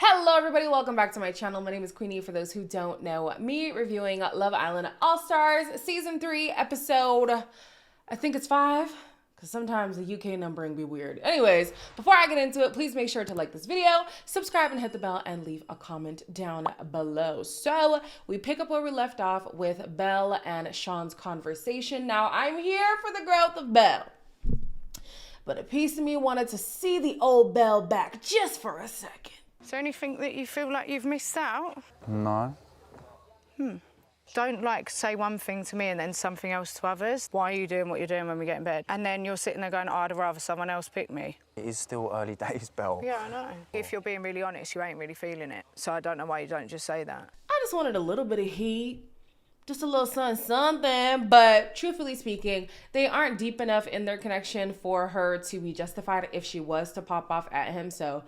Hello everybody, welcome back to my channel. My name is Queenie for those who don't know me, reviewing Love Island All-Stars Season 3 episode, I think it's 5, because sometimes the UK numbering be weird. Anyways, before I get into it, please make sure to like this video, subscribe and hit the bell, and leave a comment down below. So we pick up where we left off with Belle and Sean's conversation. Now I'm here for the growth of Belle, but a piece of me wanted to see the old Belle back just for a second. Is there anything that you feel like you've missed out? No. Don't say one thing to me and then something else to others. Why are you doing what you're doing when we get in bed? And then you're sitting there going, I'd rather someone else pick me. It is still early days, Belle. Yeah, I know. If you're being really honest, you ain't really feeling it. So I don't know why you don't just say that. I just wanted a little bit of heat. Just a little something, but truthfully speaking, they aren't deep enough in their connection for her to be justified if she was to pop off at him, so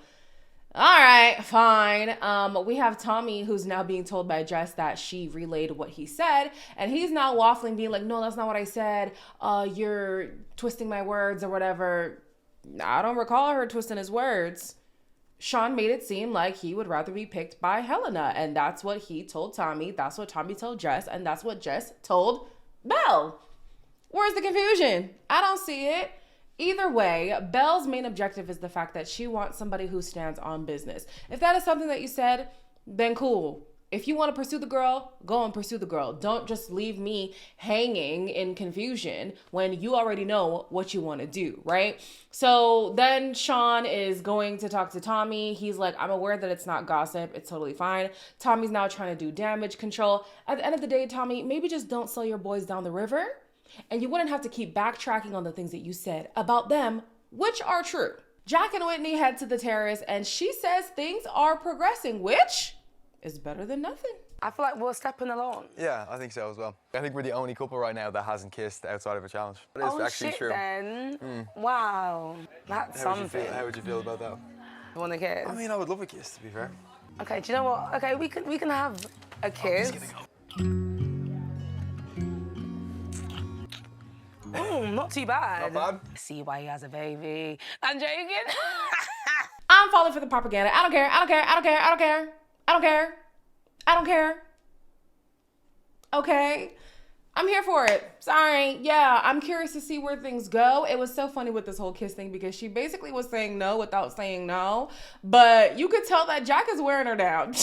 all right, fine. We have Tommy, who's now being told by Jess that she relayed what he said, and he's now waffling, being like, no, that's not what I said. You're twisting my words or whatever. I don't recall her twisting his words. Sean made it seem like he would rather be picked by Helena, and that's what he told Tommy. That's what Tommy told Jess, and that's what Jess told Belle. Where's the confusion? I don't see it. Either way, Belle's main objective is the fact that she wants somebody who stands on business. If that is something that you said, then cool. If you want to pursue the girl, go and pursue the girl. Don't just leave me hanging in confusion when you already know what you want to do, right? So then Sean is going to talk to Tommy. He's like, I'm aware that it's not gossip. It's totally fine. Tommy's now trying to do damage control. At the end of the day, Tommy, maybe just don't sell your boys down the river. And you wouldn't have to keep backtracking on the things that you said about them, which are true. Jack and Whitney head to the terrace, and she says things are progressing, which is better than nothing. I feel like we're stepping along. Yeah, I think so as well. I think we're the only couple right now that hasn't kissed outside of a challenge. It is actually shit, true. then. Wow, that's something. How would you feel about that? You want a kiss? I mean, I would love a kiss, to be fair. Okay, do you know what? Okay, we can have a kiss. Not too bad. Not bad. See why he has a baby. I'm joking. I'm falling for the propaganda. I don't care. I don't care. I don't care. I don't care. I don't care. I don't care. Okay. I'm here for it. Sorry. Yeah, I'm curious to see where things go. It was so funny with this whole kiss thing because she basically was saying no without saying no. But you could tell that Jack is wearing her down.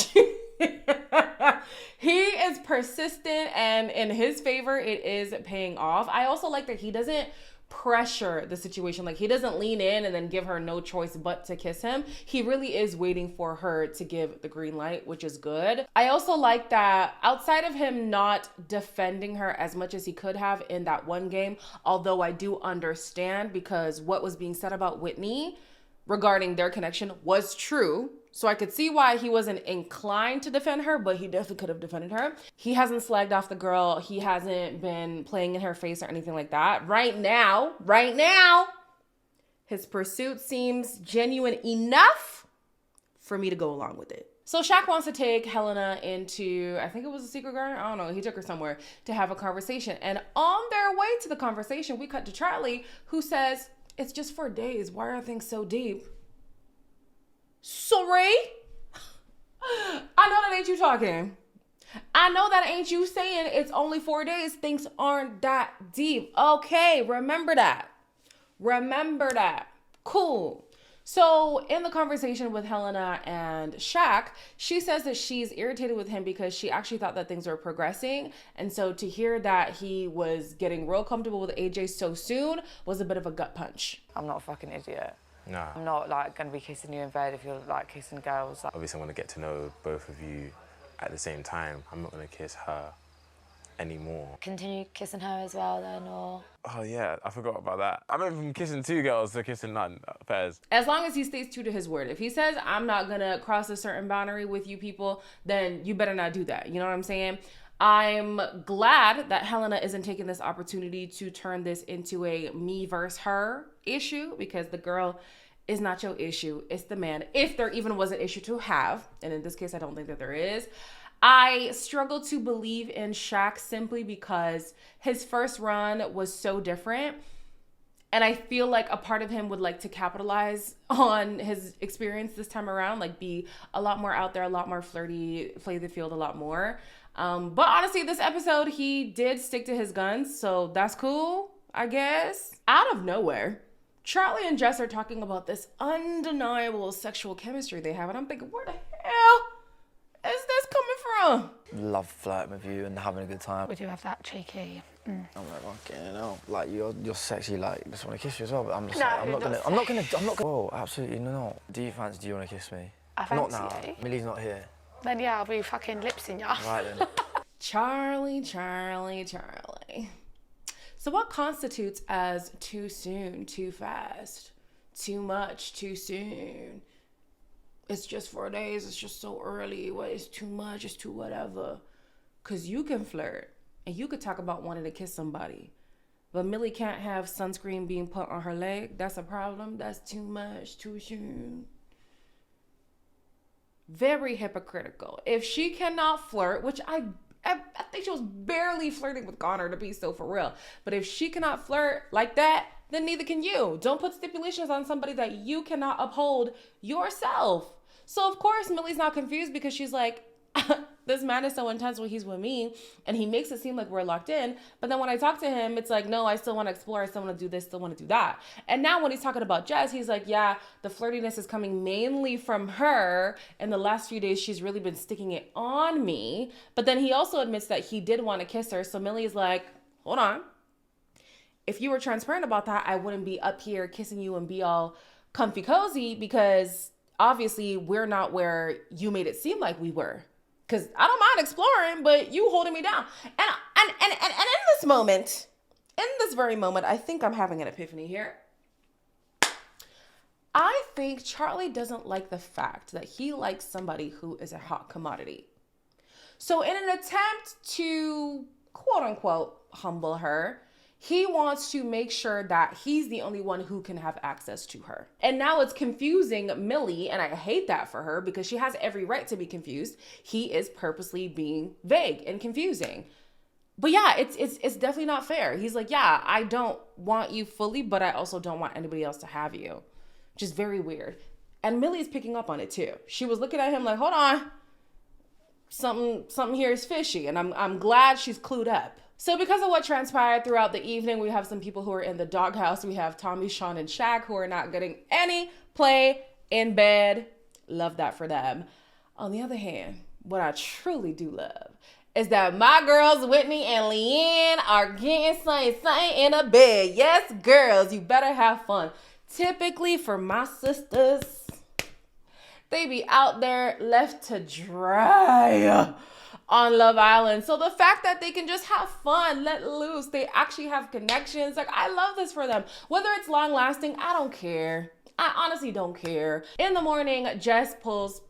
He is persistent, and in his favor, it is paying off. I also like that he doesn't pressure the situation. Like, he doesn't lean in and then give her no choice but to kiss him. He really is waiting for her to give the green light, which is good. I also like that outside of him not defending her as much as he could have in that one game, although I do understand because what was being said about Whitney regarding their connection was true. So I could see why he wasn't inclined to defend her, but he definitely could have defended her. He hasn't slagged off the girl. He hasn't been playing in her face or anything like that. Right now, his pursuit seems genuine enough for me to go along with it. So Shaq wants to take Helena into, I think it was a secret garden. I don't know. He took her somewhere to have a conversation. And on their way to the conversation, we cut to Charlie, who says, it's just 4 days. Why are things so deep? Sorry? I know that ain't you talking. I know that ain't you saying it's only 4 days. Things aren't that deep. Okay, remember that. Remember that. Cool. So in the conversation with Helena and Shaq, she says that she's irritated with him because she actually thought that things were progressing. And so to hear that he was getting real comfortable with AJ so soon was a bit of a gut punch. I'm not a fucking idiot. No. I'm not going to be kissing you in bed if you're kissing girls. Obviously, I want to get to know both of you at the same time. I'm not going to kiss her anymore. Continue kissing her as well then, or? Oh yeah, I forgot about that. I went from kissing 2 girls to kissing none, pairs. As long as he stays true to his word. If he says, I'm not going to cross a certain boundary with you people, then you better not do that. You know what I'm saying? I'm glad that Helena isn't taking this opportunity to turn this into a me versus her issue, because the girl is not your issue. It's the man. If there even was an issue to have, and in this case, I don't think that there is. I struggle to believe in Shaq simply because his first run was so different. And I feel like a part of him would like to capitalize on his experience this time around, like be a lot more out there, a lot more flirty, play the field a lot more. But honestly, this episode, he did stick to his guns, so that's cool, I guess. Out of nowhere, Charlie and Jess are talking about this undeniable sexual chemistry they have, and I'm thinking, where the hell is this coming from? Love flirting with you and having a good time. Would you have that cheeky? I'm like, fucking hell. Like, you're sexy, like, I just want to kiss you as well, but I'm just No, like, I'm not not gonna, whoa, absolutely not. Do you want to kiss me? I Not fancy now. you. Millie's not here. Then yeah, I'll be fucking lips in ya. Right then. Charlie. So what constitutes as too soon, too fast, too much, too soon? It's just 4 days, it's just so early. What is too much, it's too whatever. Because you can flirt and you could talk about wanting to kiss somebody. But Millie can't have sunscreen being put on her leg. That's a problem. That's too much, too soon. Very hypocritical. If she cannot flirt, which I think she was barely flirting with Connor, to be so for real. But if she cannot flirt like that, then neither can you. Don't put stipulations on somebody that you cannot uphold yourself. So of course Millie's not confused because she's like, this man is so intense when he's with me and he makes it seem like we're locked in. But then when I talk to him, it's like, no, I still want to explore. I still want to do this, still want to do that. And now when he's talking about Jess, he's like, yeah, the flirtiness is coming mainly from her. In the last few days, she's really been sticking it on me. But then he also admits that he did want to kiss her. So Millie's like, hold on. If you were transparent about that, I wouldn't be up here kissing you and be all comfy cozy because obviously we're not where you made it seem like we were. Because I don't mind exploring, but you holding me down. And in this very moment, I think I'm having an epiphany here. I think Charlie doesn't like the fact that he likes somebody who is a hot commodity. So in an attempt to, quote unquote, humble her, he wants to make sure that he's the only one who can have access to her. And now it's confusing Millie, and I hate that for her because she has every right to be confused. He is purposely being vague and confusing. But yeah, it's definitely not fair. He's like, yeah, I don't want you fully, but I also don't want anybody else to have you. Which is very weird. And Millie's picking up on it too. She was looking at him like, hold on. Something here is fishy, and I'm glad she's clued up. So because of what transpired throughout the evening, we have some people who are in the doghouse. We have Tommy, Sean, and Shaq who are not getting any play in bed. Love that for them. On the other hand, what I truly do love is that my girls, Whitney and Leanne, are getting something in a bed. Yes, girls, you better have fun. Typically for my sisters, they be out there left to dry on Love Island. So the fact that they can just have fun, let loose, they actually have connections. Like, I love this for them. Whether it's long lasting, I don't care. I honestly don't care. In the morning, Jess pulls,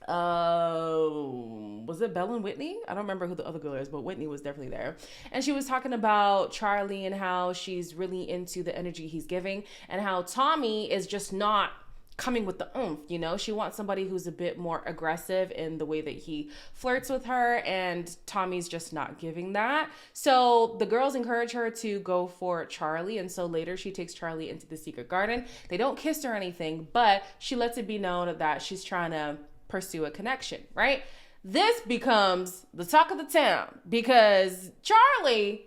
was it Belle and Whitney? I don't remember who the other girl is, but Whitney was definitely there. And she was talking about Charlie and how she's really into the energy he's giving and how Tommy is just not coming with the oomph, you know? She wants somebody who's a bit more aggressive in the way that he flirts with her, and Tommy's just not giving that. So the girls encourage her to go for Charlie, and so later she takes Charlie into the secret garden. They don't kiss or anything, but she lets it be known that she's trying to pursue a connection, right? This becomes the talk of the town because Charlie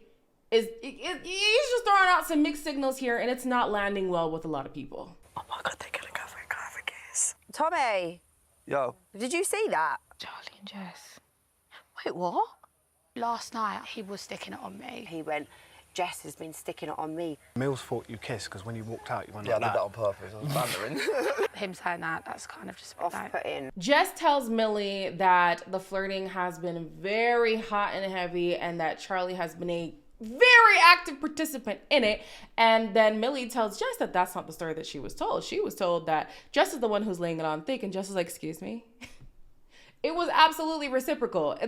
he's just throwing out some mixed signals here, and it's not landing well with a lot of people. Oh my God, they're gonna go for a kiss. Tommy, Yo. did you see that? Charlie and Jess. Wait, what? Last night, he was sticking it on me. He went, Jess has been sticking it on me. Mills thought you kissed because when you walked out, you went Yeah, I like did that on purpose. I was bantering. Him saying that's kind of just Off-putting. Jess tells Millie that the flirting has been very hot and heavy and that Charlie has been a very active participant in it. And then Millie tells Jess that that's not the story that she was told. She was told that Jess is the one who's laying it on thick, and Jess is like, excuse me? It was absolutely reciprocal.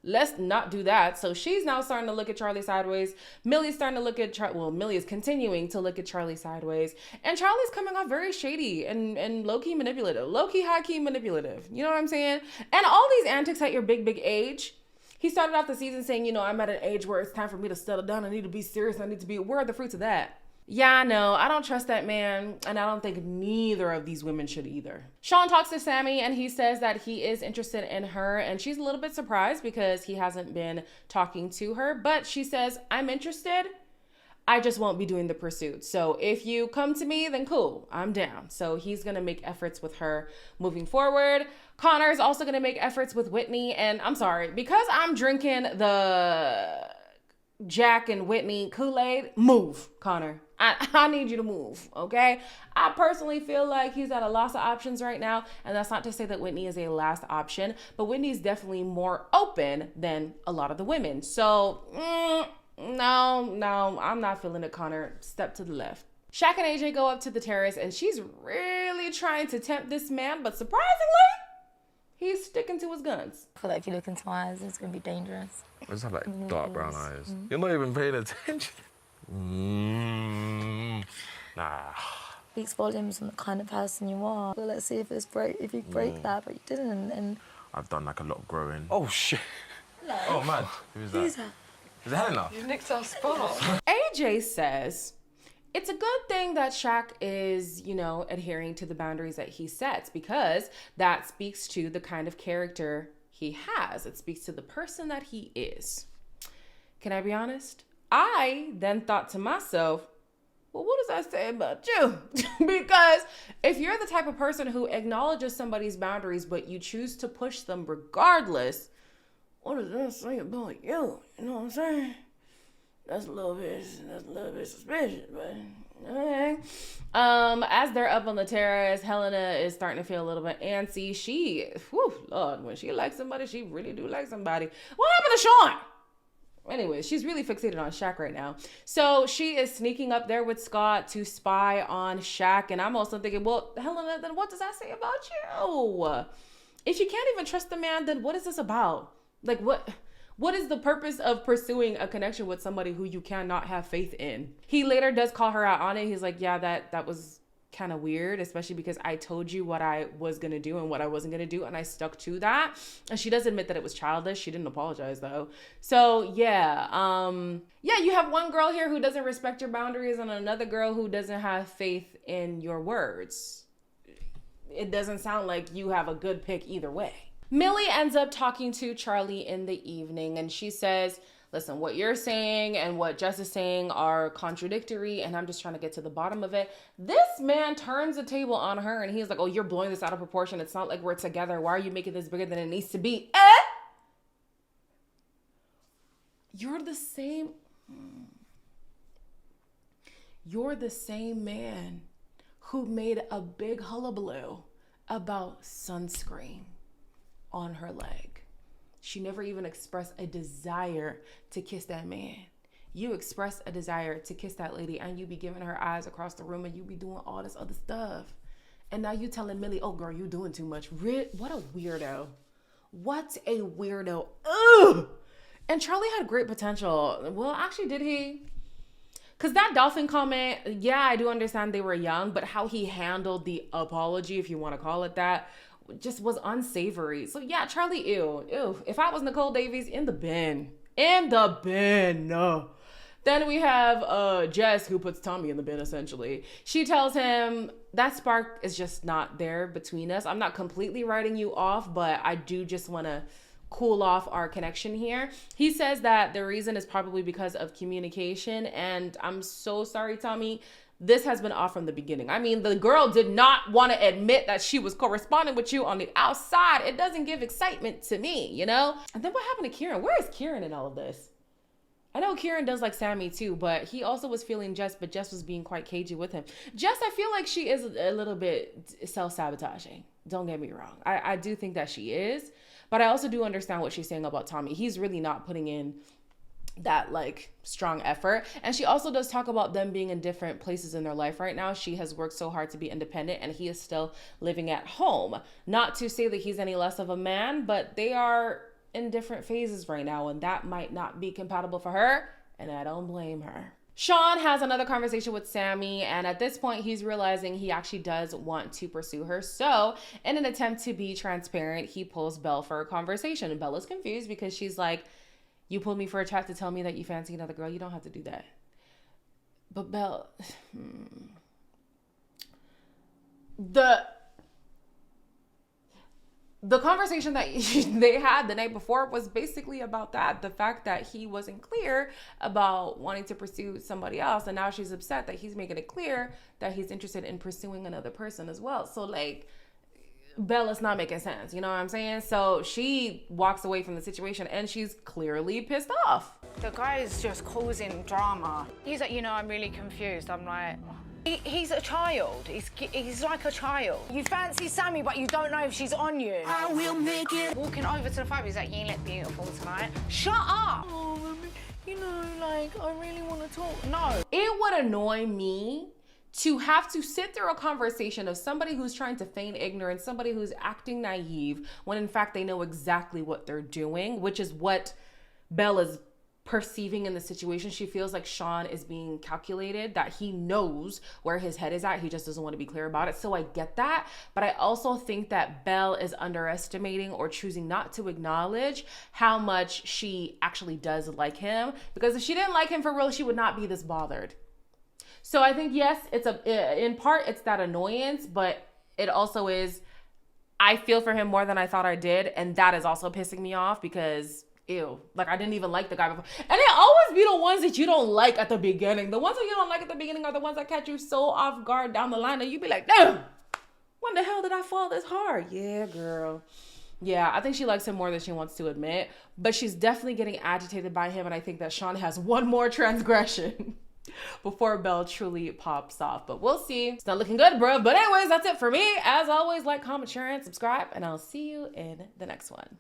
Let's not do that. So she's now starting to look at Charlie sideways. Millie's starting to look at Millie is continuing to look at Charlie sideways. And Charlie's coming off very shady and low-key manipulative. Low-key, high-key manipulative. You know what I'm saying? And all these antics at your big age. He started off the season saying, you know, I'm at an age where it's time for me to settle down. I need to be serious. I need to be, where are the fruits of that? Yeah, no, I don't trust that man, and I don't think neither of these women should either. Sean talks to Sammy, and he says that he is interested in her, and she's a little bit surprised because he hasn't been talking to her, but she says, I'm interested. I just won't be doing the pursuit. So if you come to me, then cool, I'm down. So he's gonna make efforts with her moving forward. Connor is also gonna make efforts with Whitney, and I'm sorry, because I'm drinking the Jack and Whitney Kool-Aid, move, Connor. I need you to move, okay? I personally feel like he's at a loss of options right now, and that's not to say that Whitney is a last option, but Whitney's definitely more open than a lot of the women. So, no, I'm not feeling it, Connor. Step to the left. Shaq and AJ go up to the terrace, and she's really trying to tempt this man, but surprisingly, he's sticking to his guns. I feel like if you look into my eyes, it's going to be dangerous. I just have like dark brown eyes. You're not even paying attention. Nah. Speaks volumes on the kind of person you are. Well, let's see if you break that, but you didn't. And I've done like a lot of growing. Oh, shit. Oh, man. Who's that? Is it Helena? You nicked our spot. AJ says it's a good thing that Shaq is, adhering to the boundaries that he sets, because that speaks to the kind of character he has. It speaks to the person that he is. Can I be honest? I then thought to myself, well, what does that say about you? Because if you're the type of person who acknowledges somebody's boundaries, but you choose to push them regardless, what does that say about you? You know what I'm saying? That's a little bit suspicious, but okay. As they're up on the terrace, Helena is starting to feel a little bit antsy. Lord, when she likes somebody, she really do like somebody. What happened to Sean? Anyway, she's really fixated on Shaq right now. So she is sneaking up there with Scott to spy on Shaq. And I'm also thinking, well, Helena, then what does that say about you? If you can't even trust the man, then what is this about? Like, what is the purpose of pursuing a connection with somebody who you cannot have faith in? He later does call her out on it. He's like, yeah, that was kind of weird, especially because I told you what I was going to do and what I wasn't going to do, and I stuck to that. And she does admit that it was childish. She didn't apologize, though. So, yeah, you have one girl here who doesn't respect your boundaries and another girl who doesn't have faith in your words. It doesn't sound like you have a good pick either way. Millie ends up talking to Charlie in the evening, and she says, listen, what you're saying and what Jess is saying are contradictory, and I'm just trying to get to the bottom of it. This man turns the table on her, and he's like, oh, you're blowing this out of proportion. It's not like we're together. Why are you making this bigger than it needs to be? You're the same man who made a big hullabaloo about sunscreen on her leg. She never even expressed a desire to kiss that man. You express a desire to kiss that lady, and you be giving her eyes across the room, and you be doing all this other stuff. And now you telling Millie, oh girl, you doing too much. What a weirdo. What a weirdo. Ugh. And Charlie had great potential. Well, actually, did he? Because that dolphin comment, yeah, I do understand they were young, but how he handled the apology, if you want to call it that, just was unsavory. So yeah, Charlie, ew. If I was Nicole Davies, in the bin. No. Then we have Jess, who puts Tommy in the bin, essentially. She tells him that spark is just not there between us. I'm not completely writing you off, but I do just want to cool off our connection here. He says that the reason is probably because of communication, and I'm so sorry, Tommy. This has been off from the beginning. I mean, the girl did not want to admit that she was corresponding with you on the outside. It doesn't give excitement to me, you know? And then what happened to Kieran? Where is Kieran in all of this? I know Kieran does like Sammy too, but he also was feeling Jess, but Jess was being quite cagey with him. Jess, I feel like she is a little bit self-sabotaging. Don't get me wrong. I do think that she is, but I also do understand what she's saying about Tommy. He's really not putting in that like strong effort. And she also does talk about them being in different places in their life right now. She has worked so hard to be independent, and he is still living at home. Not to say that he's any less of a man, but they are in different phases right now, and that might not be compatible for her, and I don't blame her. Sean has another conversation with Sammy, and at this point he's realizing he actually does want to pursue her. So in an attempt to be transparent, he pulls Belle for a conversation, and Bella's confused because she's like, you pulled me for a chat to tell me that you fancy another girl. You don't have to do that. But Belle, the conversation that they had the night before was basically about that. The fact that he wasn't clear about wanting to pursue somebody else. And now she's upset that he's making it clear that he's interested in pursuing another person as well. So like, Bella's not making sense. You know what I'm saying? So she walks away from the situation and she's clearly pissed off. The guy is just causing drama. He's like, you know, I'm really confused. I'm like, he's a child. He's like a child. You fancy Sammy, but you don't know if she's on you. I will make it. Walking over to the phone, he's like, you look beautiful tonight. Shut up. Oh, you know, like, I really want to talk. No. It would annoy me to have to sit through a conversation of somebody who's trying to feign ignorance, somebody who's acting naive, when in fact they know exactly what they're doing, which is what Bella's perceiving in the situation. She feels like Sean is being calculated, that he knows where his head is at. He just doesn't want to be clear about it. So I get that. But I also think that Belle is underestimating or choosing not to acknowledge how much she actually does like him. Because if she didn't like him for real, she would not be this bothered. So I think, yes, in part, it's that annoyance, but it also is, I feel for him more than I thought I did. And that is also pissing me off because, ew, like I didn't even like the guy before. And it always be the ones that you don't like at the beginning. The ones that you don't like at the beginning are the ones that catch you so off guard down the line that you be like, damn, when the hell did I fall this hard? Yeah, girl. Yeah, I think she likes him more than she wants to admit, but she's definitely getting agitated by him. And I think that Sean has one more transgression before Belle truly pops off. But we'll see. It's not looking good, bro. But anyways, that's it for me. As always, like, comment, share, and subscribe. And I'll see you in the next one.